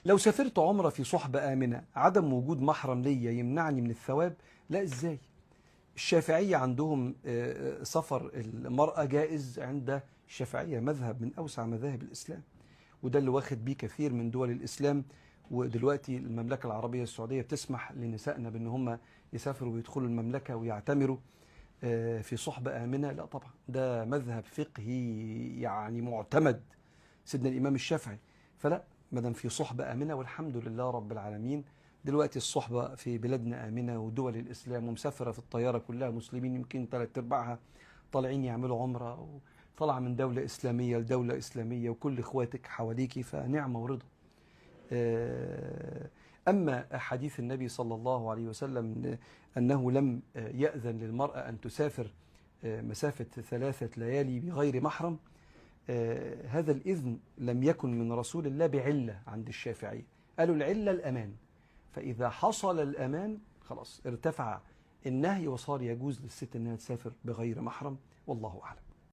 لو سافرت عمرة في صحبة آمنة عدم وجود محرم ليا يمنعني من الثواب؟ لا، إزاي؟ الشافعية عندهم سفر المرأة جائز. عند الشافعية مذهب من أوسع مذاهب الإسلام، وده اللي واخد بيه كثير من دول الإسلام. ودلوقتي المملكة العربية السعودية بتسمح لنسائنا بأن هم يسافروا ويدخلوا المملكة ويعتمروا في صحبة آمنة. لا طبعا، ده مذهب فقهي يعني معتمد، سيدنا الإمام الشافعي. فلا، مدام في صحبة آمنة والحمد لله رب العالمين. دلوقتي الصحبة في بلادنا آمنة، ودول الإسلام ومسافرة في الطيارة كلها مسلمين، يمكن 3/4 طالعين يعملوا عمرة، وطالعة من دولة إسلامية لدولة إسلامية، وكل إخواتك حواليكي، فنعمة ورضا. أما حديث النبي صلى الله عليه وسلم أنه لم يأذن للمرأة أن تسافر مسافة 3 ليالي بغير محرم، هذا الإذن لم يكن من رسول الله بعلة. عند الشافعية قالوا العلة الأمان، فإذا حصل الأمان خلاص ارتفع النهي وصار يجوز للست أنها تسافر بغير محرم، والله أعلم.